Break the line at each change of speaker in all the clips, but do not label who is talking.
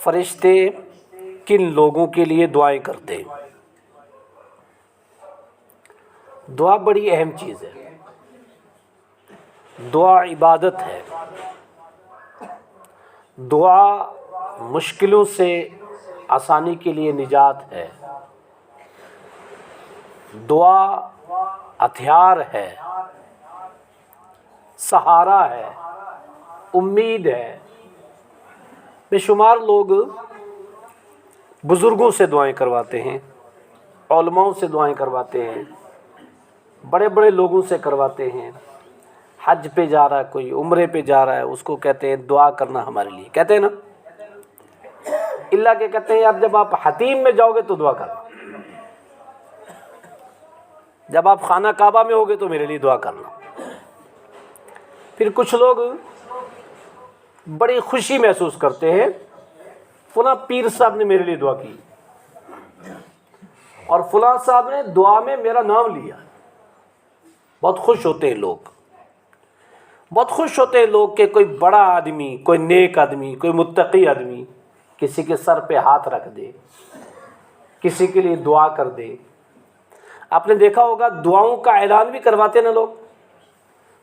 فرشتے کن لوگوں کے لیے دعائیں کرتے ہیں؟ دعا بڑی اہم چیز ہے، دعا عبادت ہے، دعا مشکلوں سے آسانی کے لیے نجات ہے، دعا ہتھیار ہے، سہارا ہے، امید ہے۔ بے شمار لوگ بزرگوں سے دعائیں کرواتے ہیں، علماؤں سے دعائیں کرواتے ہیں، بڑے بڑے لوگوں سے کرواتے ہیں۔ حج پہ جا رہا ہے کوئی، عمرے پہ جا رہا ہے، اس کو کہتے ہیں دعا کرنا ہمارے لیے، کہتے ہیں نا؟ اللہ کے کہتے ہیں یار جب آپ حتیم میں جاؤ گے تو دعا کرنا، جب آپ خانہ کعبہ میں ہوگے تو میرے لیے دعا کرنا۔ پھر کچھ لوگ بڑی خوشی محسوس کرتے ہیں، فلاں پیر صاحب نے میرے لیے دعا کی اور فلاں صاحب نے دعا میں میرا نام لیا۔ بہت خوش ہوتے ہیں لوگ، بہت خوش ہوتے ہیں لوگ کہ کوئی بڑا آدمی، کوئی نیک آدمی، کوئی متقی آدمی کسی کے سر پہ ہاتھ رکھ دے، کسی کے لیے دعا کر دے۔ آپ نے دیکھا ہوگا دعاؤں کا اعلان بھی کرواتے ہیں نا لوگ،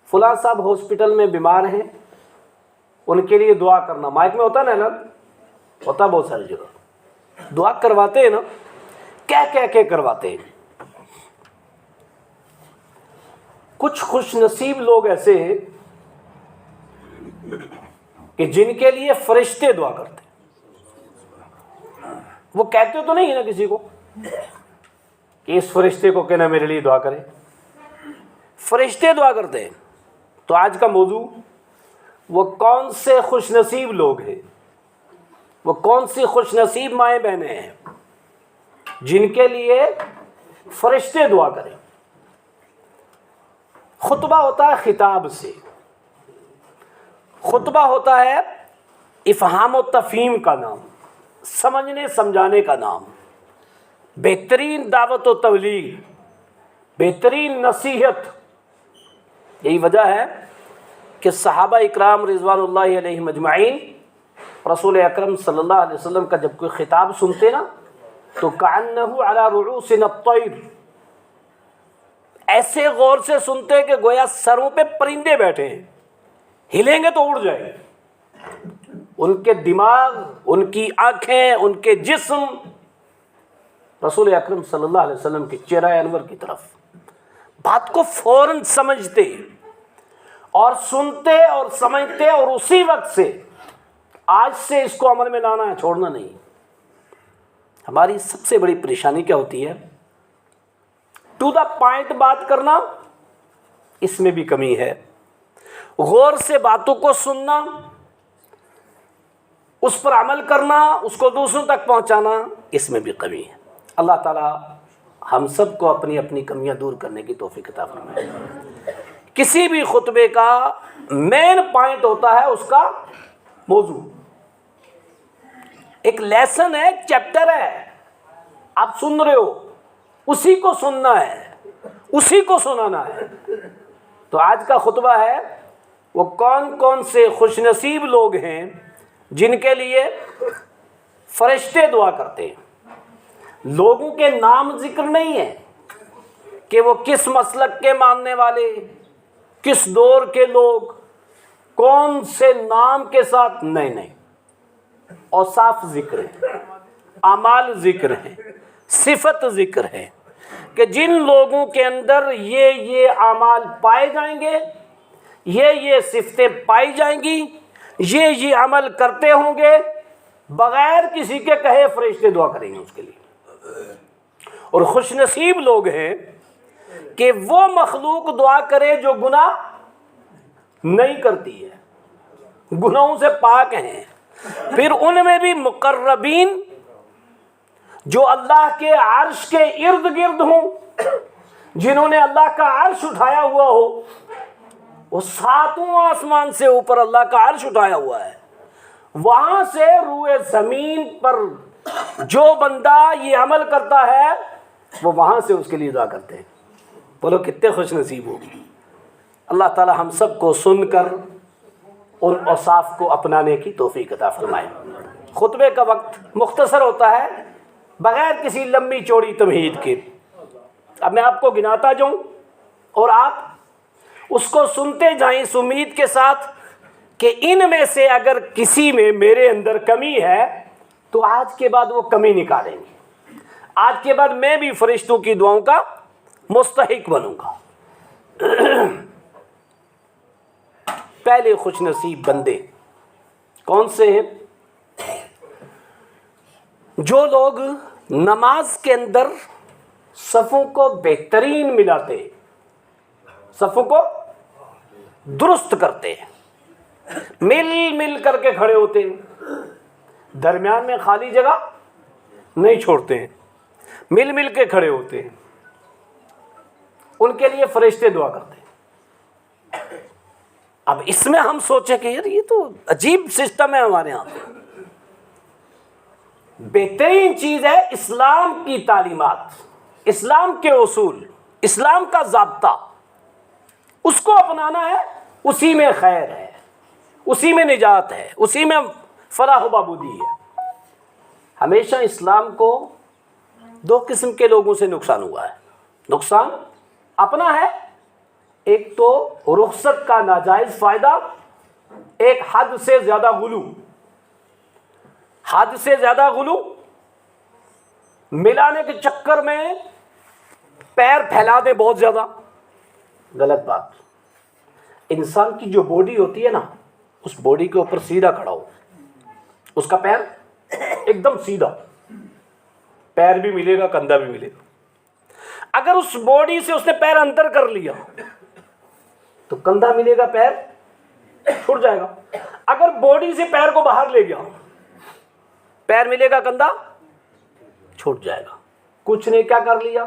فلاں صاحب ہاسپٹل میں بیمار ہیں، ان کے لیے دعا کرنا۔ مائک میں ہوتا نا اعلان، ہوتا بہت ساری جگہ، دعا کرواتے ہیں نا، کہہ کے کرواتے ہیں۔ کچھ خوش نصیب لوگ ایسے ہیں کہ جن کے لیے فرشتے دعا کرتے ہیں۔ وہ کہتے تو نہیں ہے نا کسی کو کہ اس فرشتے کو کہنا میرے لیے دعا کرے، فرشتے دعا کرتے ہیں۔ تو آج کا موضوع وہ کون سے خوش نصیب لوگ ہیں، وہ کون سی خوش نصیب مائیں بہنیں ہیں جن کے لیے فرشتے دعا کریں۔ خطبہ ہوتا ہے خطاب سے، خطبہ ہوتا ہے افہام و تفہیم کا نام، سمجھنے سمجھانے کا نام، بہترین دعوت و تبلیغ، بہترین نصیحت۔ یہی وجہ ہے کہ صحابہ اکرام رضوان اللہ علیہم اجمعین رسول اکرم صلی اللہ علیہ وسلم کا جب کوئی خطاب سنتے نا تو کأنہ علی رؤوسنا الطیر، ایسے غور سے سنتے کہ گویا سروں پہ پرندے بیٹھے ہیں، ہلیں گے تو اڑ جائیں گے۔ ان کے دماغ، ان کی آنکھیں، ان کے جسم رسول اکرم صلی اللہ علیہ وسلم کے چہرہ انور کی طرف، بات کو فوراً سمجھتے اور سنتے اور سمجھتے، اور اسی وقت سے آج سے اس کو عمل میں لانا ہے، چھوڑنا نہیں۔ ہماری سب سے بڑی پریشانی کیا ہوتی ہے؟ ٹو دا پوائنٹ بات کرنا، اس میں بھی کمی ہے۔ غور سے باتوں کو سننا، اس پر عمل کرنا، اس کو دوسروں تک پہنچانا، اس میں بھی کمی ہے۔ اللہ تعالی ہم سب کو اپنی اپنی کمیاں دور کرنے کی توفیق عطا فرمائے۔ کسی بھی خطبے کا مین پوائنٹ ہوتا ہے اس کا موضوع، ایک لیسن ہے، ایک چیپٹر ہے، آپ سن رہے ہو، اسی کو سننا ہے، اسی کو سنانا ہے۔ تو آج کا خطبہ ہے وہ کون کون سے خوش نصیب لوگ ہیں جن کے لیے فرشتے دعا کرتے ہیں۔ لوگوں کے نام ذکر نہیں ہے کہ وہ کس مسلک کے ماننے والے، کس دور کے لوگ، کون سے نام کے ساتھ، نہیں، اوصاف ذکر ہے، اعمال ذکر ہے، صفت ذکر ہے کہ جن لوگوں کے اندر یہ اعمال پائے جائیں گے، یہ صفتیں پائی جائیں گی، یہ عمل کرتے ہوں گے، بغیر کسی کے کہے فرشتے دعا کریں گے اس کے لیے۔ اور خوش نصیب لوگ ہیں کہ وہ مخلوق دعا کرے جو گناہ نہیں کرتی ہے، گناہوں سے پاک ہیں۔ پھر ان میں بھی مقربین جو اللہ کے عرش کے ارد گرد ہوں، جنہوں نے اللہ کا عرش اٹھایا ہوا ہو، وہ ساتوں آسمان سے اوپر اللہ کا عرش اٹھایا ہوا ہے، وہاں سے روئے زمین پر جو بندہ یہ عمل کرتا ہے وہ وہاں سے اس کے لیے دعا کرتے ہیں۔ بولو کتنے خوش نصیب ہو۔ اللہ تعالی ہم سب کو سن کر ان اوصاف کو اپنانے کی توفیق عطا فرمائے۔ خطبے کا وقت مختصر ہوتا ہے بغیر کسی لمبی چوڑی تمہید کے. اب میں آپ کو گناتا جاؤں اور آپ اس کو سنتے جائیں اس امید کے ساتھ کہ ان میں سے اگر کسی میں میرے اندر کمی ہے تو آج کے بعد وہ کمی نکالیں گے. آج کے بعد میں بھی فرشتوں کی دعاؤں کا مستحق بنوں گا. پہلے خوش نصیب بندے کون سے ہیں؟ جو لوگ نماز کے اندر صفوں کو بہترین ملاتے، صفوں کو درست کرتے ہیں، مل مل کر کے کھڑے ہوتے ہیں، درمیان میں خالی جگہ نہیں چھوڑتے ہیں، مل مل کے کھڑے ہوتے ہیں. ان کے لیے فرشتے دعا کرتے ہیں. اب اس میں ہم سوچیں کہ یار یہ تو عجیب سسٹم ہے ہمارے ہاں. بہترین چیز ہے اسلام کی تعلیمات، اسلام کے اصول، اسلام کا ضابطہ، اس کو اپنانا ہے. اسی میں خیر ہے، اسی میں نجات ہے، اسی میں فلاح و بہبودی ہے. ہمیشہ اسلام کو دو قسم کے لوگوں سے نقصان ہوا ہے. نقصان اپنا ہے، ایک تو رخصت کا ناجائز فائدہ، ایک حد سے زیادہ غلو. حد سے زیادہ غلو، ملانے کے چکر میں پیر پھیلا دے بہت زیادہ، غلط بات. انسان کی جو باڈی ہوتی ہے نا، اس باڈی کے اوپر سیدھا کھڑا ہو، اس کا پیر ایک دم سیدھا، پیر بھی ملے گا کندھا بھی ملے گا. اگر اس باڈی سے اس نے پیر اندر کر لیا تو کندھا ملے گا، پیر چھوٹ جائے گا. اگر باڈی سے پیر کو باہر لے گیا، پیر ملے گا کندھا چھوٹ جائے گا. کچھ نہیں، کیا کر لیا؟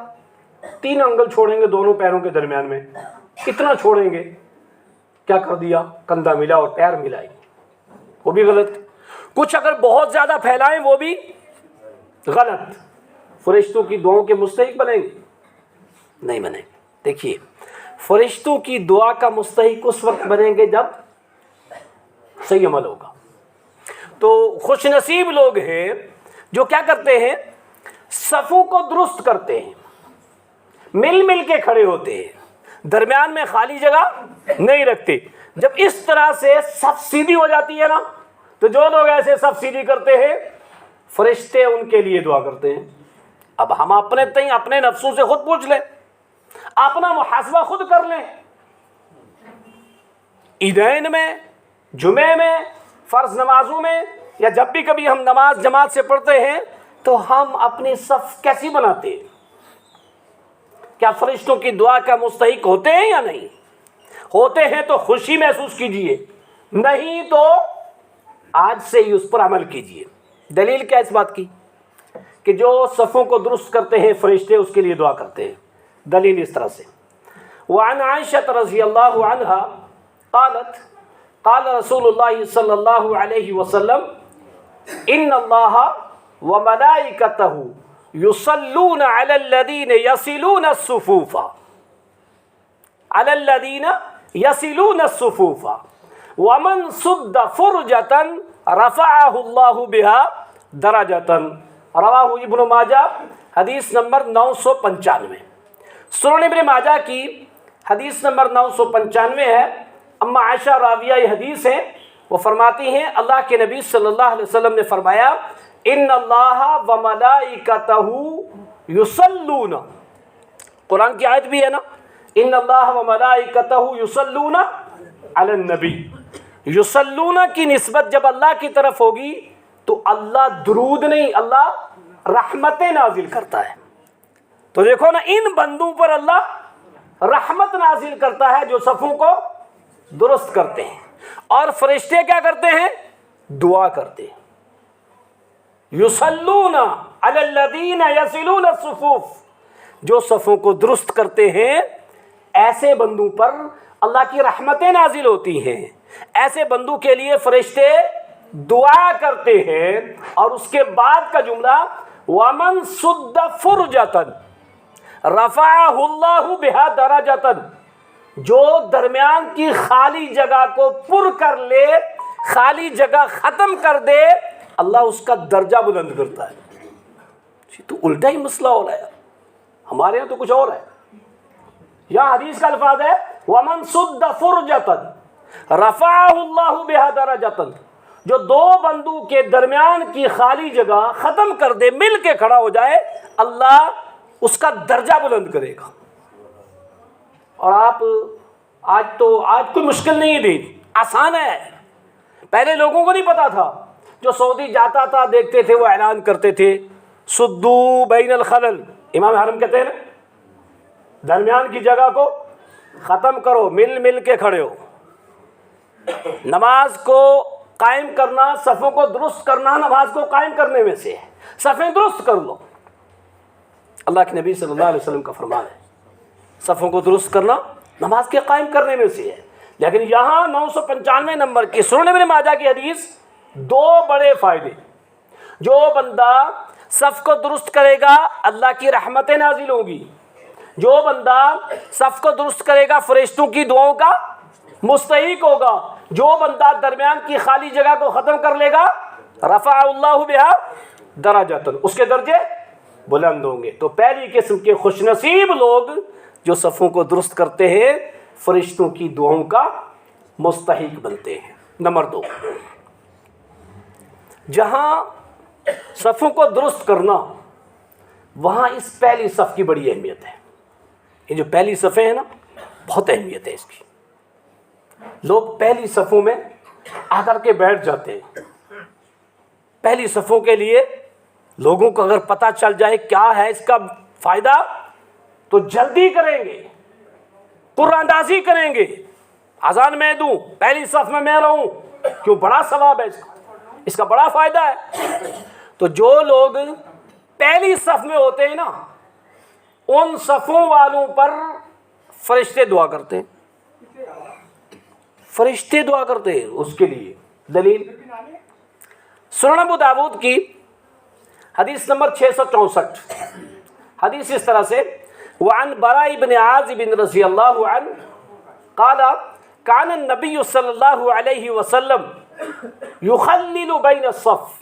3 انگل چھوڑیں گے دونوں پیروں کے درمیان میں، کتنا چھوڑیں گے؟ کیا کر دیا؟ کندھا ملا اور پیر ملائی، وہ بھی غلط. کچھ اگر بہت زیادہ پھیلائیں وہ بھی غلط. فرشتوں کی دعاؤں کے مستحق بنیں گے؟ نہیں بنیں گے. دیکھیے، فرشتوں کی دعا کا مستحق اس وقت بنیں گے جب صحیح عمل ہوگا. تو خوش نصیب لوگ ہیں جو کیا کرتے ہیں؟ صفوں کو درست کرتے ہیں، مل مل کے کھڑے ہوتے ہیں، درمیان میں خالی جگہ نہیں رکھتے. جب اس طرح سے صف سیدھی ہو جاتی ہے نا، تو جو لوگ ایسے صف سیدھی کرتے ہیں فرشتے ان کے لیے دعا کرتے ہیں. اب ہم اپنے نفسوں سے خود پوچھ لیں، اپنا محاسبہ خود کر لیں. عیدین میں، جمعے میں، فرض نمازوں میں، یا جب بھی کبھی ہم نماز جماعت سے پڑھتے ہیں تو ہم اپنی صف کیسی بناتے ہیں؟ کیا فرشتوں کی دعا کا مستحق ہوتے ہیں یا نہیں؟ ہوتے ہیں تو خوشی محسوس کیجئے، نہیں تو آج سے ہی اس پر عمل کیجئے. دلیل کیا اس بات کی کہ جو صفوں کو درست کرتے ہیں فرشتے اس کے لیے دعا کرتے ہیں؟ دلیل اس طرح سے، وعن عائشہ رضی اللہ عنہا قالت قال رسول اللہ صلی اللہ علیہ وسلم ان اللہ وملائکتہ یصلون علی الذین یصلون الصفوف علی الذین یصلون الصفوف ومن سد فرجۃ رفعہ اللہ بها درجۃ. رواہ ابن ماجہ، حدیث نمبر 995. سنن ابن ماجہ کی حدیث نمبر 995 ہے. اما عائشہ راویہ یہ حدیث ہے، وہ فرماتی ہیں اللہ کے نبی صلی اللہ علیہ وسلم نے فرمایا ان اللہ و ملائکتہ یصلون. قرآن کی آیت بھی ہے نا، ان اللہ و ملائکتہ یصلون علی النبی. یصلون کی نسبت جب اللہ کی طرف ہوگی تو اللہ درود نہیں، اللہ رحمتیں نازل کرتا ہے. تو دیکھو نا، ان بندوں پر اللہ رحمت نازل کرتا ہے جو صفوں کو درست کرتے ہیں. اور فرشتے کیا کرتے ہیں؟ دعا کرتے ہیں. یصلون علی الذین یصلون الصفوف، جو صفوں کو درست کرتے ہیں ایسے بندوں پر اللہ کی رحمتیں نازل ہوتی ہیں. ایسے بندوں کے لیے فرشتے دعا کرتے ہیں. اور اس کے بعد کا جملہ وَمَنْ سُدَّ فُرْجَةً رَفَعَهُ اللَّهُ بِهَا دَرَجَةً، جو درمیان کی خالی جگہ کو پر کر لے، خالی جگہ ختم کر دے، اللہ اس کا درجہ بلند کرتا ہے. تو الٹا ہی مسئلہ ہو رہا ہے. ہمارے یہاں تو کچھ اور ہے. یہاں حدیث کا الفاظ ہے وَمَنْ سُدَّ فُرْجَةً رَفَعَهُ اللَّهُ بِهَا دَرَجَةً. جو دو بندوں کے درمیان کی خالی جگہ ختم کر دے, مل کے کھڑا ہو جائے, اللہ اس کا درجہ بلند کرے گا. اور آپ آج کوئی مشکل نہیں ہے دین, آسان ہے. پہلے لوگوں کو نہیں پتا تھا. جو سعودی جاتا تھا دیکھتے تھے وہ اعلان کرتے تھے سدو بین الخلل. امام حرم کہتے ہیں نا, درمیان کی جگہ کو ختم کرو, مل کے کھڑے ہو. نماز کو قائم کرنا, صفوں کو درست کرنا نماز کو قائم کرنے میں سے ہے. صفیں درست کر لو. اللہ کے نبی صلی اللہ علیہ وسلم کا فرمان ہے صفوں کو درست کرنا نماز کے قائم کرنے میں سے ہے. لیکن یہاں 995 نمبر کی سنن ابن ماجہ کی حدیث, دو بڑے فائدے. جو بندہ صف کو درست کرے گا اللہ کی رحمتیں نازل ہوں گی. جو بندہ صف کو درست کرے گا فرشتوں کی دعاؤں کا مستحق ہوگا. جو بندہ درمیان کی خالی جگہ کو ختم کر لے گا رفع اللہ بہا درجۃ, اس کے درجے بلند ہوں گے. تو پہلی قسم کے خوش نصیب لوگ جو صفوں کو درست کرتے ہیں فرشتوں کی دعاؤں کا مستحق بنتے ہیں. نمبر 2, جہاں صفوں کو درست کرنا وہاں اس پہلی صف کی بڑی اہمیت ہے. یہ جو پہلی صفیں ہیں نا, بہت اہمیت ہے اس کی. لوگ پہلی صفوں میں آ کر کے بیٹھ جاتے ہیں. پہلی صفوں کے لیے لوگوں کو اگر پتہ چل جائے کیا ہے اس کا فائدہ تو جلدی کریں گے, قرآن اندازی کریں گے. اذان میں دوں, پہلی صف میں رہوں, کیوں, بڑا ثواب ہے اس کا بڑا فائدہ ہے. تو جو لوگ پہلی صف میں ہوتے ہیں نا, ان صفوں والوں پر فرشتے دعا کرتے ہیں. فرشتے دعا کرتے ہیں اس کے لیے. دلیل سنن ابو داؤد کی حدیث نمبر 664. حدیث اس طرح سے وعن براء بن عازب رضی اللہ عنہ قال كان النبي صلی اللہ علیہ وسلم يخلل بين الصف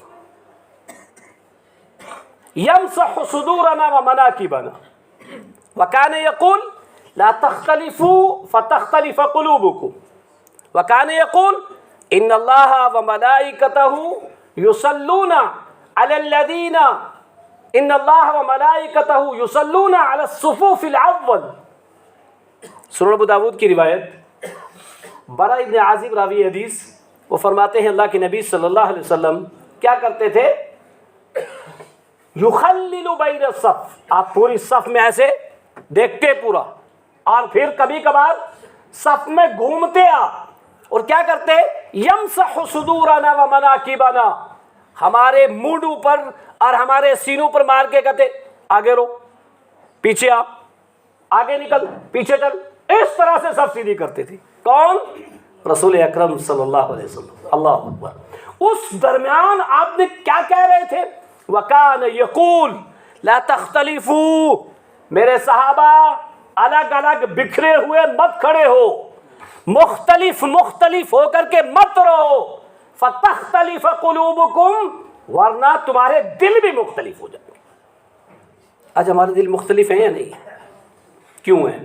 يمسح صدورنا ومناكبنا وكان يقول لا تختلفوا فتختلف قلوبكم وكان يقول ان الله وملائكته يصلون على الذين ان الله وملائكته يصلون على الصفوف الاول. سنن ابو داؤد کی روایت, براء ابن عازب راوی حدیث, وہ فرماتے ہیں اللہ کے نبی صلی اللہ علیہ وسلم کیا کرتے تھے, یخلل بین الصف, آپ پوری صف میں ایسے دیکھتے پورا, اور پھر کبھی کبھار صف میں گھومتے آپ, اور کیا کرتے, یمسح صدورنا ومناکبنا, ہمارے مونڈوں پر اور ہمارے سینوں پر مار کے کہتے آگے رو, پیچھے آپ, آگے نکل, پیچھے چل. اس طرح سے صف سیدھی کرتے تھے. کون, رسول اکرم صلی اللہ علیہ وسلم. اللہ اکبر. اس درمیان آپ نے کیا کہہ رہے تھے, وَكَانَ يَقُولُ لَا تَخْتَلِفُوا, میرے صحابہ الگ الگ بکھرے ہوئے مت کھڑے ہو, مختلف ہو کر کے مت رہو, فَتَخْتَلِفَ قُلُوبُكُمْ, ورنہ تمہارے دل بھی مختلف ہو جائیں گے. آج ہمارے دل مختلف ہیں یا نہیں, کیوں ہیں؟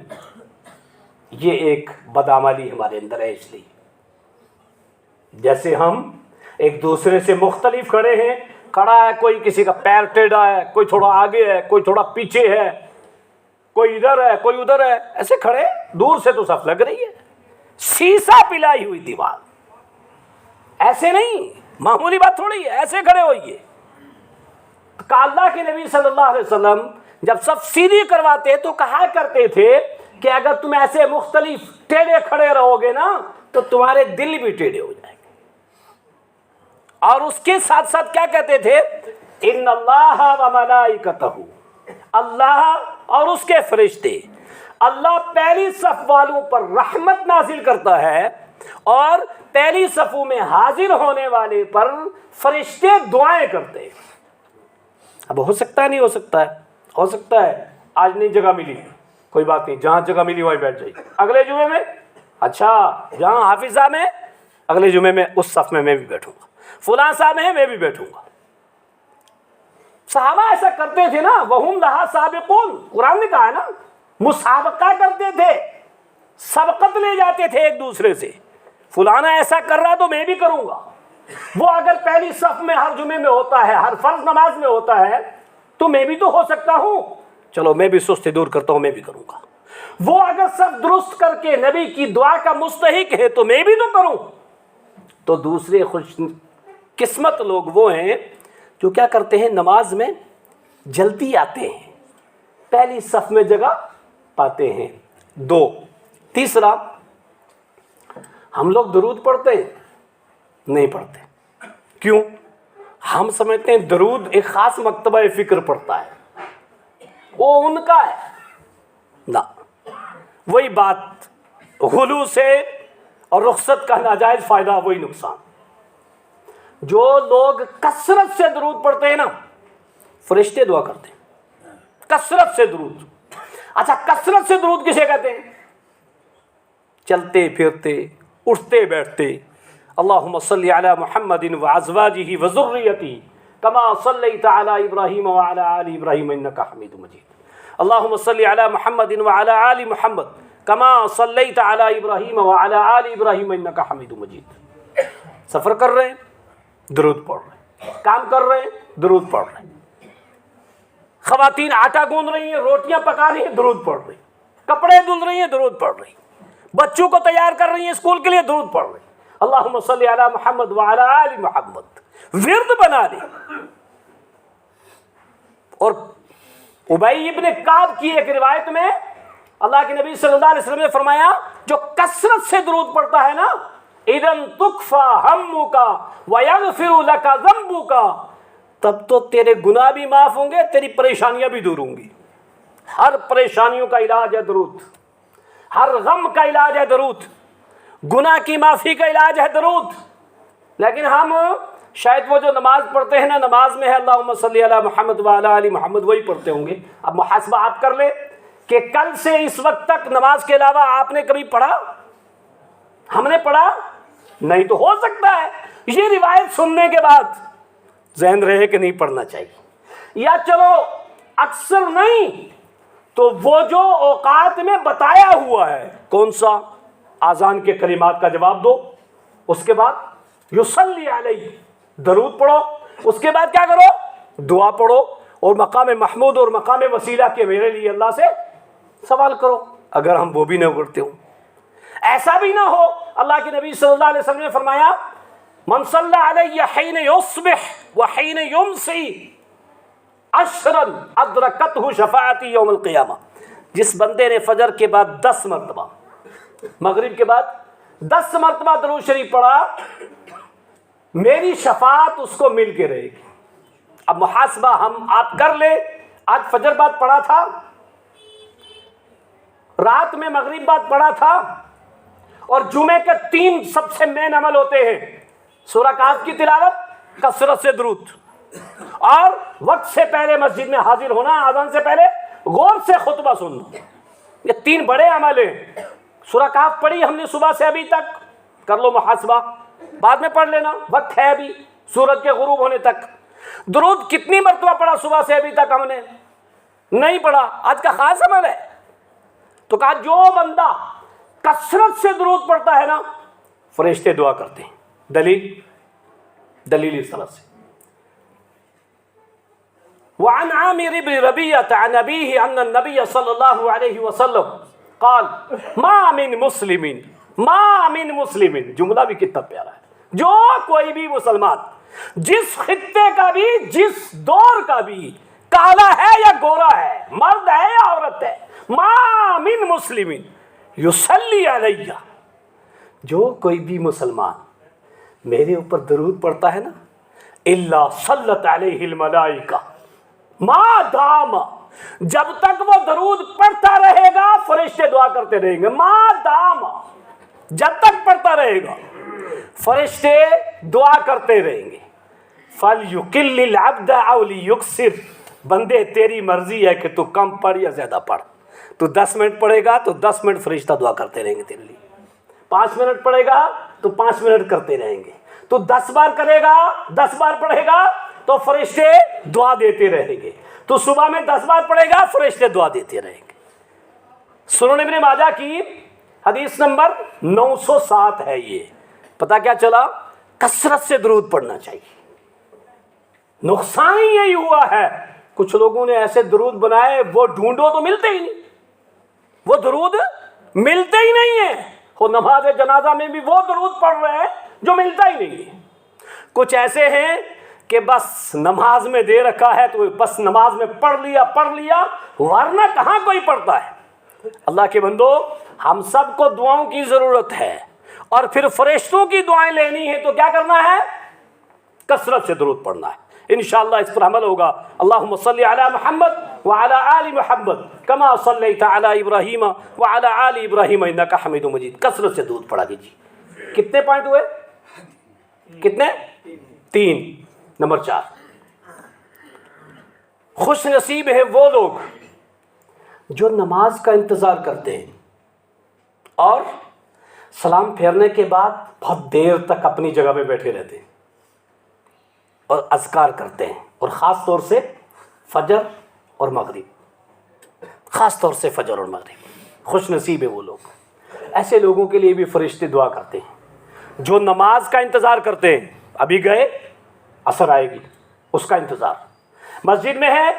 یہ ایک بدعملی ہمارے اندر ہے. اس لیے جیسے ہم ایک دوسرے سے مختلف کھڑے ہیں, کھڑا ہے کوئی کسی کا پیر ٹیڑھا ہے, کوئی تھوڑا آگے ہے, کوئی تھوڑا پیچھے ہے, کوئی ادھر ہے کوئی ادھر ہے, ایسے کھڑے, دور سے تو صف لگ رہی ہے, سیسا پلائی ہوئی دیوار, ایسے نہیں, معمولی بات تھوڑی ہے, ایسے کھڑے ہوئیے. کہ اللہ کے نبی صلی اللہ علیہ وسلم جب صف سیدھی کرواتے تو کہا کرتے تھے کہ اگر تم ایسے مختلف ٹیڑھے کھڑے رہو گے نا تو تمہارے دل بھی ٹیڑھے ہو جائیں گے. اور اس کے ساتھ ساتھ کیا کہتے تھے, ان اللہ و ملائکتہ, اللہ اور اس کے فرشتے, اللہ پہلی صف والوں پر رحمت نازل کرتا ہے اور پہلی صفوں میں حاضر ہونے والے پر فرشتے دعائیں کرتے ہیں. اب ہو سکتا ہے, نہیں ہو سکتا ہے, ہو سکتا ہے آج نہیں جگہ ملی, کوئی بات نہیں, جہاں جگہ ملی وہیں بیٹھ جائیے. اگلے جمعے میں, اچھا جہاں حافظہ میں, اگلے جمعے میں اس صف میں بھی بیٹھوں گا. فلاں صاحب ہیں میں بھی بیٹھوں گا. صحابہ ایسا کرتے تھے نا, وہم لہا سابقون, قرآن نے کہا ہے نا, مسابقہ کرتے تھے, سبقت لے جاتے تھے ایک دوسرے سے, فلانا ایسا کر رہا ہے تو میں بھی کروں گا. وہ اگر پہلی صف میں ہر جمعے میں ہوتا ہے, ہر فرض نماز میں ہوتا ہے, تو میں بھی تو ہو سکتا ہوں, چلو میں بھی سستی دور کرتا ہوں, میں بھی کروں گا. وہ اگر سب درست کر کے نبی کی دعا کا مستحق ہے تو میں بھی تو کروں. تو دوسرے خوش قسمت لوگ وہ ہیں جو کیا کرتے ہیں, نماز میں جلدی آتے ہیں, پہلی صف میں جگہ پاتے ہیں. 2, تیسرا, ہم لوگ درود پڑھتے ہیں نہیں پڑھتے. کیوں؟ ہم سمجھتے ہیں درود ایک خاص مکتبہ فکر پڑتا ہے, وہ ان کا ہے نا. وہی بات, غلو سے اور رخصت کا ناجائز فائدہ, وہی نقصان. جو لوگ کثرت سے درود پڑھتے ہیں نا, فرشتے دعا کرتے ہیں کثرت سے درود. اچھا, کثرت سے درود کسے کہتے ہیں؟ چلتے پھرتے, اٹھتے بیٹھتے. اللہم صلی علی محمد وازواجہ وذریتہ کما صلیت علی ابراہیم وعلی آل ابراہیم انک حمید مجید. اللہم صلی علی محمد وعلی آل محمد کما صلیت علی ابراہیم وعلی آل ابراہیم انک حمید مجید. سفر کر رہے ہیں درود پڑھ رہے ہیں, کام کر رہے ہیں درود پڑھ رہے ہیں, خواتین آٹا گوندھ رہی ہیں, روٹیاں پکا رہی ہیں درود پڑھ رہی ہیں, کپڑے دھل رہی ہیں درود پڑھ رہی ہیں, بچوں کو تیار کر رہی ہیں اسکول کے لیے درود پڑھ رہی ہیں. اللہم صلی علی محمد وعلی آل محمد ورد بنا لی. اور ابی ابن کعب کی ایک روایت میں اللہ کے نبی صلی اللہ علیہ وسلم نے فرمایا, جو کثرت سے درود پڑھتا ہے نا, اذن تکفی ہمک ویغفر لک ذنبک, تب تو تیرے گناہ بھی معاف ہوں گے, تیری پریشانیاں بھی دور ہوں گی. ہر پریشانیوں کا علاج ہے درود, ہر غم کا علاج ہے درود, گناہ کی معافی کا علاج ہے درود. لیکن ہم شاید وہ جو نماز پڑھتے ہیں نا, نماز میں ہے اللہم صلی علی محمد وعلی آل محمد, وہی پڑھتے ہوں گے. اب محاسبہ آپ کر لیں کہ کل سے اس وقت تک نماز کے علاوہ آپ نے کبھی پڑھا؟ ہم نے پڑھا نہیں. تو ہو سکتا ہے یہ روایت سننے کے بعد ذہن رہے کہ نہیں پڑھنا چاہیے, یا چلو اکثر نہیں تو وہ جو اوقات میں بتایا ہوا ہے, کون سا؟ آذان کے کلمات کا جواب دو, اس کے بعد یصلی علیہ درود پڑھو, اس کے بعد کیا کرو؟ دعا پڑھو, اور مقام محمود اور مقام وسیلہ کے میرے لیے اللہ سے سوال کرو. اگر ہم وہ بھی نہ کرتے ہوں, ایسا بھی نہ ہو, اللہ کے نبی صلی اللہ علیہ وسلم نے فرمایا من صلی علیہ حین یصبح وحین یمسی عشرا ادرکتہ شفاعتی یوم القیامہ. جس بندے نے فجر کے بعد 10 مرتبہ, مغرب کے بعد 10 مرتبہ درود شریف پڑھا, میری شفاعت اس کو مل کے رہے گی. اب محاسبہ ہم آپ کر لیں, آج فجر بعد پڑھا تھا, رات میں مغرب بعد پڑھا تھا, اور جمعے کے 3 سب سے مین عمل ہوتے ہیں, سورہ کہف کی تلاوت, کثرت سے درود, اور وقت سے پہلے مسجد میں حاضر ہونا, اذان سے پہلے غور سے خطبہ سننا. یہ 3 بڑے عمل ہیں. سورہ کہف پڑھی ہم نے صبح سے ابھی تک, کر لو محاسبہ, بعد میں پڑھ لینا, وقت ہے ابھی سورج کے غروب ہونے تک. درود کتنی مرتبہ پڑھا صبح سے ابھی تک؟ ہم نے نہیں پڑھا, آج کا خاص عمل ہے. تو کہا جو بندہ کثرت سے درود پڑھتا ہے نا, فرشتے دعا کرتے ہیں. دلیل اس طرح سے, وعن عامر بن ربیعہ عن ابیہ ان النبی صلی اللہ علیہ وسلم قال ما من مسلم, جملہ بھی کتنا پیارا ہے, جو کوئی بھی مسلمان جس خطے کا بھی, جس دور کا بھی, کالا ہے یا گورا ہے, مرد ہے یا عورت ہے, ما من مسلم یصلی علیہ, جو کوئی بھی مسلمان میرے اوپر درود پڑھتا ہے نا, الا صلت علیہ الملائکہ ما دام, جب تک وہ درود پڑھتا رہے گا فرشتے دعا کرتے رہیں گے. ما دام, جب تک پڑھتا رہے گا فرشتے دعا کرتے رہیں گے. فَلْيُقِلِّ الْعَبْدَ أَوْ لِيُكْسِرْ, بندے تیری مرضی ہے کہ تو کم پڑھ یا زیادہ پڑھ. تو 10 منٹ پڑھے گا تو 10 منٹ فرشتہ دعا کرتے رہیں گے تیرے لیے, 5 منٹ پڑھے گا تو 5 منٹ کرتے رہیں گے, تو 10 بار کرے گا، 10 بار پڑھے گا تو فرشتے دعا دیتے رہیں گے. تو صبح میں 10 بار پڑھے گا، فرشتے دعا دیتے رہیں گے. سنن ابن ماجہ کی حدیث نمبر 907 ہے. یہ پتہ کیا چلا؟ کثرت سے درود پڑھنا چاہیے. نقصان یہی ہوا ہے کچھ لوگوں نے ایسے درود بنائے وہ ڈھونڈو تو ملتے ہی نہیں، وہ درود ملتے ہی نہیں ہیں. وہ نماز جنازہ میں بھی وہ درود پڑھ رہے ہیں جو ملتا ہی نہیں ہے. کچھ ایسے ہیں کہ بس نماز میں دے رکھا ہے تو بس نماز میں پڑھ لیا ورنہ کہاں کوئی پڑھتا ہے. اللہ کے بندو، ہم سب کو دعاؤں کی ضرورت ہے اور پھر فرشتوں کی دعائیں لینی ہے تو کیا کرنا ہے؟ کثرت سے درود پڑھنا ہے. انشاءاللہ اس پر عمل ہوگا. اللہم صلی علی محمد وعلی آل محمد کما صلیت علی ابراہیم وعلی آل ابراہیم انک حمید مجید. کثرت سے درود پڑھا کیجیے. کتنے پوائنٹ ہوئے؟ کتنے؟ 3. نمبر 4، خوش نصیب ہے وہ لوگ جو نماز کا انتظار کرتے ہیں اور سلام پھیرنے کے بعد بہت دیر تک اپنی جگہ پہ بیٹھے رہتے ہیں اور اذکار کرتے ہیں، اور خاص طور سے فجر اور مغرب. خاص طور سے فجر اور مغرب. خوش نصیب ہے وہ لوگ. ایسے لوگوں کے لیے بھی فرشتے دعا کرتے ہیں جو نماز کا انتظار کرتے ہیں. ابھی گئے، عصر آئے گی، اس کا انتظار. مسجد میں ہے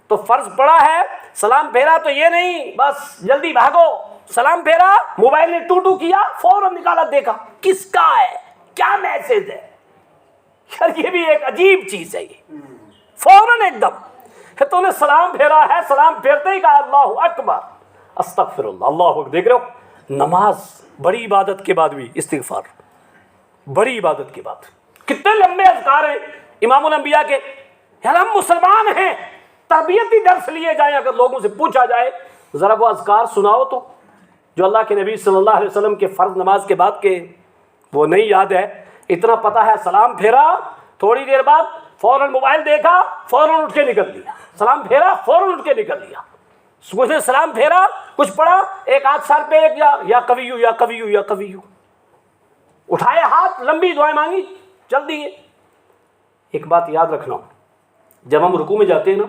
تو فرض پڑا ہے، سلام پھیرا تو یہ نہیں بس جلدی بھاگو. سلام پھیرا، موبائل نے ٹو کیا، فوراً نکالا، دیکھا کس کا ہے، کیا میسج ہے. یار یہ بھی ایک عجیب چیز ہے. یہ فوراً ایک دم کہ تو نے سلام پھیرا ہے، سلام پھیرتے ہی کہا اللہ اکبر استغفر اللہ. اللہ اکبر. دیکھ رہے ہو، نماز بڑی عبادت کے بعد بھی استغفار، بڑی عبادت کے بعد. کتنے لمبے اذکار ہیں امام الانبیاء کے. یار ہم مسلمان ہیں، تربیتی درس لیے جائیں. اگر لوگوں سے پوچھا جائے ذرا وہ اذکار سناؤ تو جو اللہ کے نبی صلی اللہ علیہ وسلم کے فرض نماز کے بعد کے، وہ نہیں یاد ہے. اتنا پتہ ہے سلام پھیرا، تھوڑی دیر بعد فوراً موبائل دیکھا، فوراً اٹھ کے نکل لیا. سلام پھیرا، فوراً اٹھ کے نکل لیا. کچھ نے سلام پھیرا، کچھ پڑھا، ایک ہاتھ سر پہ، ایک یا قویو یا قویو یا قویو، اٹھائے ہاتھ، لمبی دعائیں مانگی، چل دیے. ایک بات یاد رکھنا، جب ہم رکوع میں جاتے ہیں نا،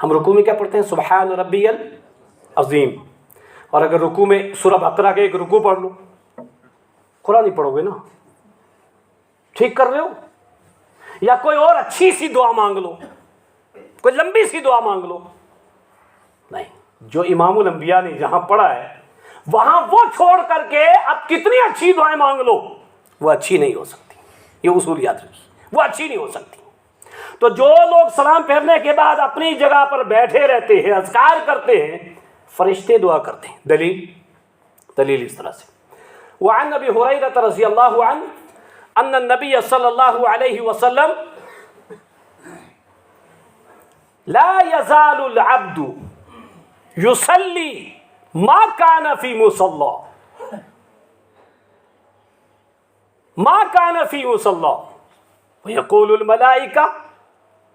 ہم رکوع میں کیا پڑھتے ہیں؟ سبحان ربی العظیم. اور اگر رکوع میں سورہ بقرہ کے ایک رکوع پڑھ لو، قرآن نہیں پڑھو گے نا، ٹھیک کر رہے ہو؟ یا کوئی اور اچھی سی دعا مانگ لو، کوئی لمبی سی دعا مانگ لو. نہیں، جو امام الانبیاء نے جہاں پڑھا ہے وہاں وہ چھوڑ کر کے اب کتنی اچھی دعائیں مانگ لو وہ اچھی نہیں ہو سکتی. یہ اصول یاد رکھیے، وہ اچھی نہیں ہو سکتی. تو جو لوگ سلام پھیرنے کے بعد اپنی جگہ پر بیٹھے رہتے ہیں، اذکار کرتے ہیں، فرشتے دعا کرتے ہیں. دلیل اس طرح سے. وعن ابی ہریرہ رضی اللہ عنہ ان النبی صلی اللہ علیہ وسلم لا يزال العبد يصلي ما كان في مصلى ويقول الملائكة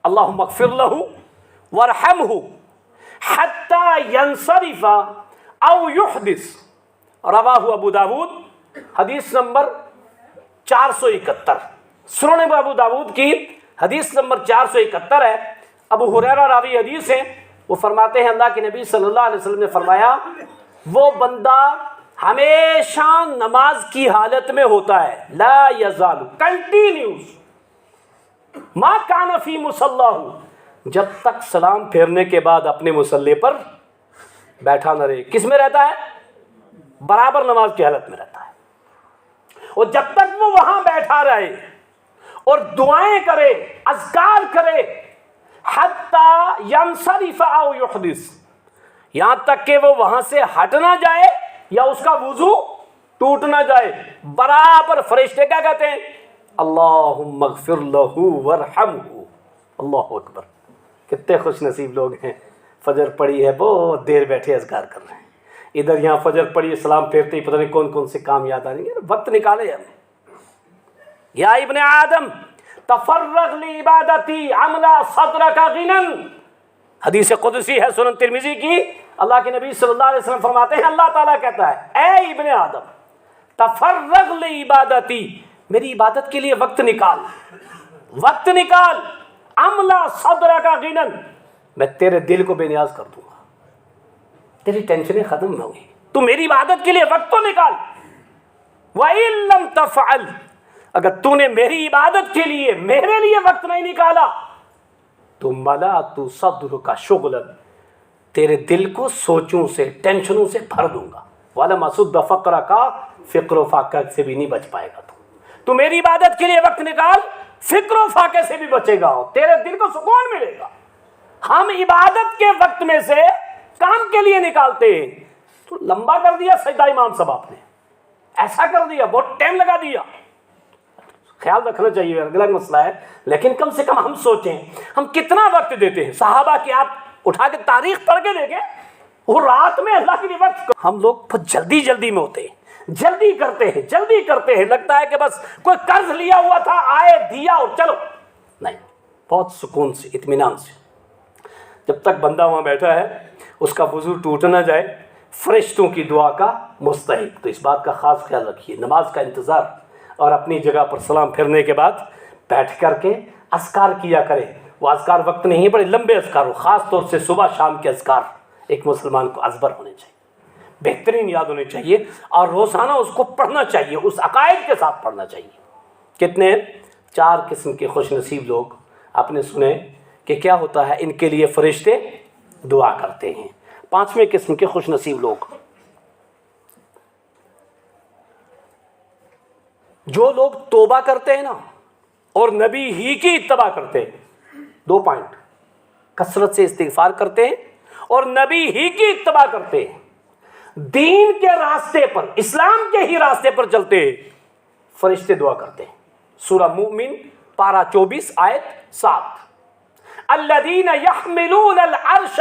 اللهم اغفر له وارحمه حتى ينصرف او يحدث. رواہ ابو داود. حدیث نمبر 471. سنن ابو داود کی حدیث نمبر 471 ہے. ابو ہریرہ راوی حدیث ہیں. وہ فرماتے ہیں اللہ کے نبی صلی اللہ علیہ وسلم نے فرمایا وہ بندہ ہمیشہ نماز کی حالت میں ہوتا ہے. لا یزال، کنٹینیوس، ما کان فی مصلاہ، جب تک سلام پھیرنے کے بعد اپنے مصلی پر بیٹھا نہ رہے. کس میں رہتا ہے؟ برابر نماز کی حالت میں رہتا ہے. اور جب تک وہ وہاں بیٹھا رہے اور دعائیں کرے، اذکار کرے، حتی ینصرف او یحدث، یہاں تک کہ وہ وہاں سے ہٹ نہ جائے یا اس کا وضو ٹوٹ نہ جائے، برابر فرشتے کیا کہتے ہیں؟ اللہم اغفر لہ وارحمہ. اللہ اکبر. کتنے خوش نصیب لوگ ہیں، فجر پڑی ہے بہت دیر بیٹھے اذکار کر رہے ہیں. ادھر یہاں فجر پڑی، سلام پھیرتے ہی پتہ نہیں کون کون سے کام یاد آ رہے ہیں. وقت نکالے ہم. یا ابن آدم تفرغ لعبادتی عملا صدرک غنا. حدیث قدسی ہے سنن ترمذی کی. اللہ کے نبی صلی اللہ علیہ وسلم فرماتے ہیں اللہ تعالیٰ کہتا ہے اے ابن آدم تفرغ لعبادتی، میری عبادت کے لیے وقت نکال، وقت نکال. املا صدرک غنن، میں تیرے دل کو بے نیاز کر دوں گا، تیری ٹینشنیں ختم نہ ہوئی. تو میری عبادت کے لیے وقت تو نکال. وَإِن لَمْ تَفْعَلْ، اگر تو نے میری عبادت کے لیے میرے لیے وقت نہیں نکالا تو مَلَأْتُ صَدْرَكَ شُغْلًا، تیرے دل کو سوچوں سے ٹینشنوں سے بھر دوں گا. وَلَمْ أَسُدَّ فَقْرَكَ، فکر و فاقہ سے بھی نہیں بچ پائے گا. تو میری عبادت کے لیے وقت نکال، فکر و فاقے سے بھی بچے گا، تیرے دل کو سکون ملے گا. ہم عبادت کے وقت میں سے کام کے لیے نکالتے ہیں. تو لمبا کر دیا سجدہ امام صاحب آپ نے، ایسا کر دیا، بہت ٹائم لگا دیا. خیال رکھنا چاہیے، الگ مسئلہ ہے، لیکن کم سے کم ہم سوچیں ہم کتنا وقت دیتے ہیں. صحابہ کی آپ اٹھا کے تاریخ پڑھ کے دیکھیں، وہ رات میں اللہ کے لیے وقت. ہم لوگ بہت جلدی میں ہوتے ہیں، جلدی کرتے ہیں. لگتا ہے کہ بس کوئی قرض لیا ہوا تھا، آئے دیا اور چلو. نہیں، بہت سکون سے، اطمینان سے. جب تک بندہ وہاں بیٹھا ہے اس کا وضو ٹوٹ نہ جائے، فرشتوں کی دعا کا مستحق. تو اس بات کا خاص خیال رکھیے. نماز کا انتظار اور اپنی جگہ پر سلام پھرنے کے بعد بیٹھ کر کے اذکار کیا کرے. وہ اذکار وقت نہیں، بڑے لمبے اذکار ہو، خاص طور سے صبح شام کے اذکار ایک مسلمان کو ازبر ہونے چاہیے، بہترین یاد ہونے چاہیے، اور روزانہ اس کو پڑھنا چاہیے، اس عقائد کے ساتھ پڑھنا چاہیے. کتنے 4 قسم کے خوش نصیب لوگ آپ نے سنے کہ کیا ہوتا ہے، ان کے لیے فرشتے دعا کرتے ہیں. 5ویں قسم کے خوش نصیب لوگ، جو لوگ توبہ کرتے ہیں نا اور نبی ہی کی اتباع کرتے ہیں. 2 پوائنٹ، کثرت سے استغفار کرتے ہیں اور نبی ہی کی اتباع کرتے ہیں، دین کے راستے پر، اسلام کے ہی راستے پر چلتے ہیں. فرشتے دعا کرتے ہیں. سورہ مومن پارہ 24 آیت 7. الذین یحملون العرش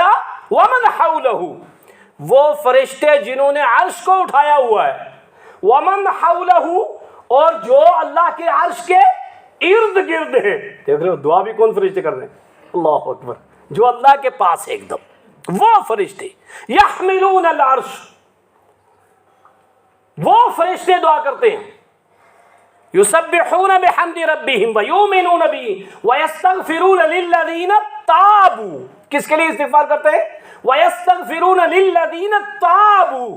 ومن حولہ، وہ فرشتے جنہوں نے عرش کو اٹھایا ہوا ہے، ومن حولہ، اور جو اللہ کے عرش کے ارد گرد ہیں. دیکھ رہے ہو دعا بھی کون فرشتے کر رہے ہیں؟ اللہ اکبر، جو اللہ کے پاس ہے ایک دم، وہ فرشتے. یحملون العرش، وہ فرشتے دعا کرتے ہیں. یسبحون بحمد ربہم ویؤمنون بہ ویستغفرون للذین تابوا. کس کے لیے استغفار کرتے ہیں؟ ویستغفرون للذین تابوا.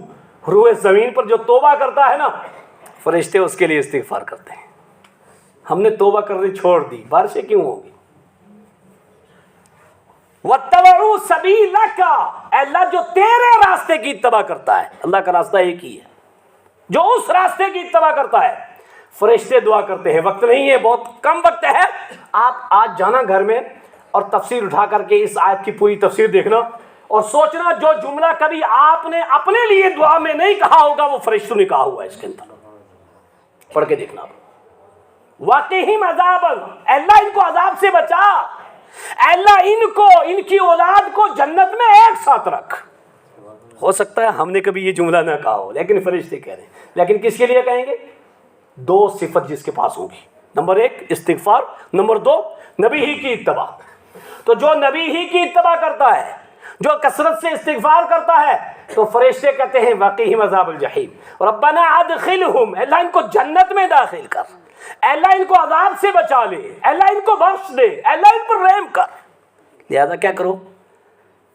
روئے زمین پر جو توبہ کرتا ہے نا، فرشتے اس کے لیے استغفار کرتے ہیں. ہم نے توبہ کرنی چھوڑ دی، بارشیں کیوں ہوگی؟ واتبعوا سبیلک، اے اللہ جو تیرے راستے کی اتباع کرتا ہے، اللہ کا راستہ ایک ہی ہے، جو اس راستے کی اتباع کرتا ہے، فرشتے دعا کرتے ہیں. وقت نہیں ہے، بہت کم وقت ہے. آپ آج جانا گھر میں اور تفسیر اٹھا کر کے اس آیت کی پوری تفسیر دیکھنا اور سوچنا جو جملہ کبھی آپ نے اپنے لیے دعا میں نہیں کہا ہوگا وہ فرشتوں نے کہا ہوا ہے. اس کے اندر پڑھ کے دیکھنا. واقعہم عذابا، اللہ ان کو عذاب سے بچا، اللہ ان کو، ان کی اولاد کو جنت میں ایک ساتھ رکھ. ہو سکتا ہے ہم نے کبھی یہ جملہ نہ کہا ہو، لیکن فرشتے کہہ رہے ہیں. لیکن کس کے لیے کہیں گے؟ 2 صفت جس کے پاس ہوگی. نمبر 1 استغفار، نمبر 2 نبی ہی کی اتباع. تو جو نبی ہی کی اتباع کرتا ہے، جو کثرت سے استغفار کرتا ہے، تو فرشتے کہتے ہیں وقیہم عذاب الجحیم، ربنا ادخلہم، اللہ ان کو جنت میں داخل کر، اللہ ان کو عذاب سے بچا لے، اللہ ان کو بخش دے، اللہ ان پر رحم کر. لہذا کیا کرو؟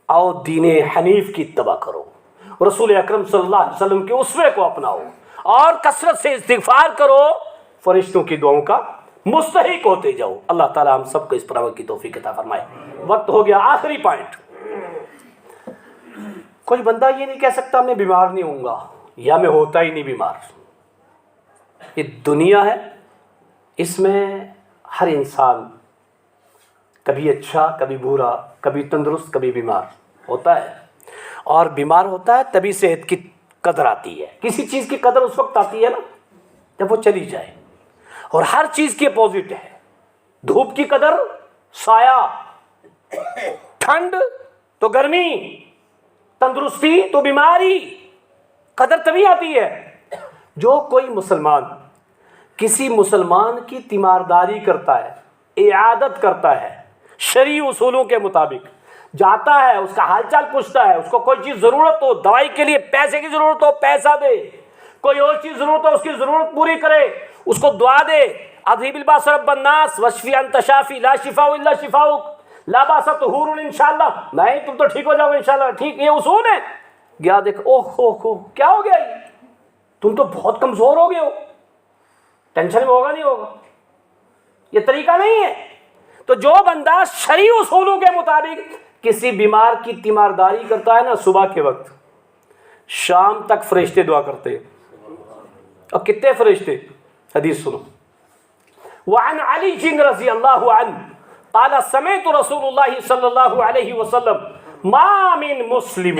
آؤ دین حنیف کی اتباع کرو، رسول اکرم صلی اللہ علیہ وسلم کے اسوے کو اپناؤ اور کثرت سے استغفار کرو، فرشتوں کی دعاؤں کا مستحق ہوتے جاؤ. اللہ تعالی ہم سب کو اس پر عمل کی توفیق عطا فرمائے. وقت ہو گیا. آخری پوائنٹ، کوئی بندہ یہ نہیں کہہ سکتا میں بیمار نہیں ہوں گا یا میں ہوتا ہی نہیں بیمار. یہ دنیا ہے، اس میں ہر انسان کبھی اچھا، کبھی برا، کبھی تندرست، کبھی بیمار ہوتا ہے. اور بیمار ہوتا ہے تبھی صحت کی قدر آتی ہے. کسی چیز کی قدر اس وقت آتی ہے نا جب وہ چلی جائے. اور ہر چیز کی اپوزٹ ہے. دھوپ کی قدر سایہ، ٹھنڈ تو گرمی، تندرستی تو بیماری. قدر تبھی آتی ہے جو کوئی مسلمان کسی مسلمان کی تیمارداری کرتا ہے، اعادت کرتا ہے، شرعی اصولوں کے مطابق جاتا ہے، اس کا حال چال پوچھتا ہے، اس کو کوئی چیز ضرورت ہو، دوائی کے لیے پیسے کی ضرورت ہو پیسہ دے، کوئی اور چیز ضرورت ہو اس کی ضرورت پوری کرے، اس کو دعا دے، اذهب الباس رب الناس واشفی انت شافی لا شفاء الا شفاؤک لا باس طہور انشاءاللہ، نہیں تم تو ٹھیک ہو جاؤ گے انشاءاللہ، ٹھیک، یہ اصول ہے۔ گیا دیکھ، اوہ کیا ہو گیا، یہ تم تو بہت کمزور ہو گئے ہو، ٹینشن میں ہوگا نہیں ہوگا، یہ طریقہ نہیں ہے۔ تو جو بندہ شرعی اصولوں کے مطابق کسی بیمار کی تیمارداری کرتا ہے نا، صبح کے وقت شام تک فرشتے دعا کرتے ہیں۔ اور کتنے فرشتے؟ حدیث سنو، وعن علی رضی اللہ عنہ قال سمعت رسول اللہ صلی اللہ علیہ وسلم ما من مسلم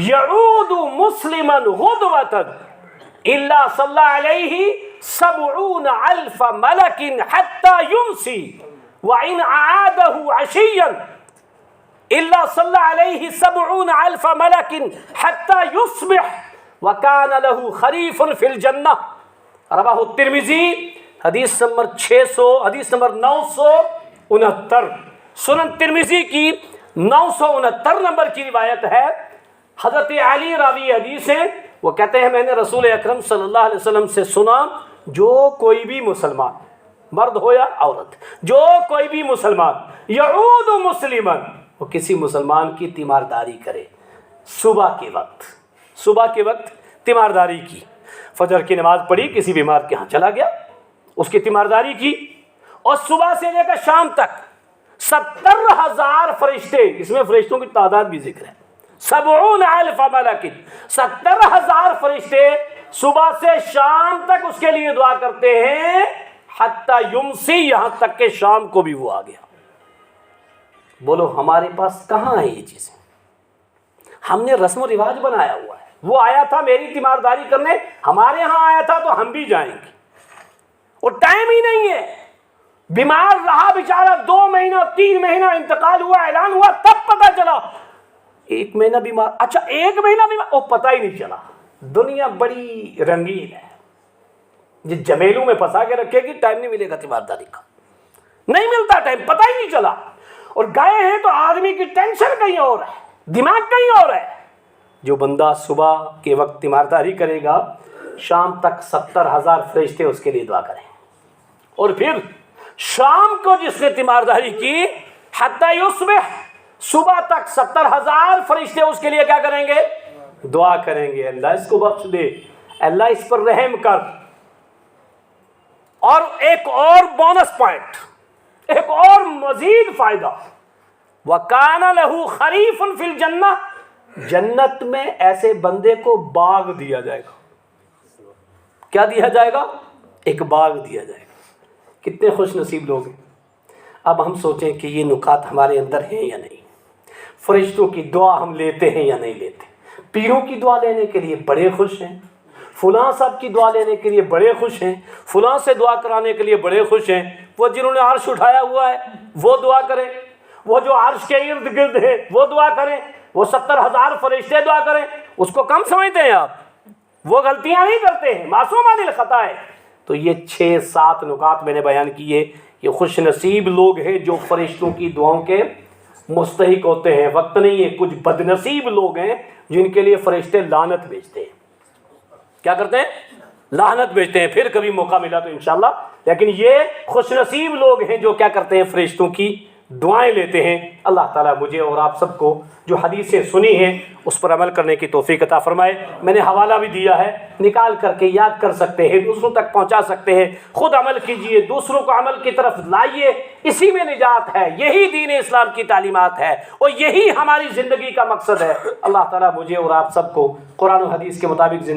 یعود مسلما غدوة الا صلی علیہ 70,000 ملک حتى يمسی وإن عاده عشيا إلا صلى عليه 70,000 ملك حتى يصبح وكان له خريف في الجنة۔ رواه الترمذی، حدیث نمبر 969۔ سنن ترمذی کی 969 نمبر کی روایت ہے۔ حضرت علی راوی حدیث ہیں، وہ کہتے ہیں میں نے رسول اکرم صلی اللہ علیہ وسلم سے سنا، جو کوئی بھی مسلمان، مرد ہو یا عورت، جو کوئی بھی مسلمان یعود مسلمان، وہ کسی مسلمان کی تیمارداری کرے صبح کے وقت تیمارداری کی، فجر کی نماز پڑھی، کسی بیمار کے ہاں چلا گیا، اس کی تیمارداری کی، اور صبح سے لے کر شام تک 70,000 فرشتے، اس میں فرشتوں کی تعداد بھی ذکر ہے، 70,000 ملک، 70,000 فرشتے صبح سے شام تک اس کے لیے دعا کرتے ہیں، حتی یمسی، یہاں تک کہ شام کو بھی وہ آ گیا۔ بولو ہمارے پاس کہاں ہے یہ چیزیں؟ ہم نے رسم و رواج بنایا ہوا ہے، وہ آیا تھا میری تیمارداری کرنے، ہمارے ہاں آیا تھا تو ہم بھی جائیں گے، اور ٹائم ہی نہیں ہے، بیمار رہا بیچارہ 2 مہینہ 3 مہینہ، انتقال ہوا، اعلان ہوا، تب پتہ چلا 1 مہینہ بیمار، اچھا 1 مہینہ بیمار، وہ پتہ ہی نہیں چلا۔ دنیا بڑی رنگین ہے، جس جمیلوں میں پھنسا کے رکھے گی، ٹائم نہیں ملے گا تیمارداری کا، نہیں ملتا ٹائم، پتہ ہی نہیں چلا، اور گئے ہیں تو آدمی کی ٹینشن کہیں اور ہے، دماغ کہیں اور ہے۔ جو بندہ صبح کے وقت تیمارداری کرے گا، شام تک 70,000 فرشتے اس کے لیے دعا کریں، اور پھر شام کو جس نے تیمارداری کی، حتی یصبح، صبح تک 70,000 فرشتے اس کے لیے کیا کریں گے؟ دعا کریں گے، اللہ اس کو بخش دے، اللہ اس پر رحم کر۔ اور ایک اور بونس پوائنٹ، ایک اور مزید فائدہ، وَكَانَ لَهُ خَرِيفٌ فِي الْجَنَّةِ، جنت میں ایسے بندے کو باغ دیا جائے گا۔ کیا دیا جائے گا؟ ایک باغ دیا جائے گا۔ کتنے خوش نصیب لوگ ہیں۔ اب ہم سوچیں کہ یہ نکات ہمارے اندر ہیں یا نہیں، فرشتوں کی دعا ہم لیتے ہیں یا نہیں لیتے؟ پیروں کی دعا لینے کے لیے بڑے خوش ہیں، فلاں صاحب کی دعا لینے کے لیے بڑے خوش ہیں، فلاں سے دعا کرانے کے لیے بڑے خوش ہیں، وہ جنہوں نے عرش اٹھایا ہوا ہے وہ دعا کریں، وہ جو عرش کے ارد گرد ہیں وہ دعا کریں، وہ 70,000 فرشتے دعا کریں، اس کو کم سمجھتے ہیں آپ؟ وہ غلطیاں نہیں کرتے ہیں، معصوم عن الخطا ہے۔ تو یہ 6-7 نکات میں نے بیان کیے، یہ خوش نصیب لوگ ہیں جو فرشتوں کی دعاؤں کے مستحق ہوتے ہیں۔ وقت نہیں ہے، کچھ بد نصیب لوگ ہیں جن کے لیے فرشتے لعنت بھیجتے ہیں۔ کیا کرتے ہیں؟ لعنت بھیجتے ہیں، پھر کبھی موقع ملا تو انشاءاللہ۔ لیکن یہ خوش نصیب لوگ ہیں جو کیا کرتے ہیں؟ فرشتوں کی دعائیں لیتے ہیں۔ اللہ تعالیٰ مجھے اور آپ سب کو جو حدیثیں سنی ہیں اس پر عمل کرنے کی توفیق عطا فرمائے۔ میں نے حوالہ بھی دیا ہے، نکال کر کے یاد کر سکتے ہیں، دوسروں تک پہنچا سکتے ہیں، خود عمل کیجئے، دوسروں کو عمل کی طرف لائیے، اسی میں نجات ہے، یہی دین اسلام کی تعلیمات ہے، اور یہی ہماری زندگی کا مقصد ہے۔ اللہ تعالیٰ مجھے اور آپ سب کو قرآن و حدیث کے مطابق زندگی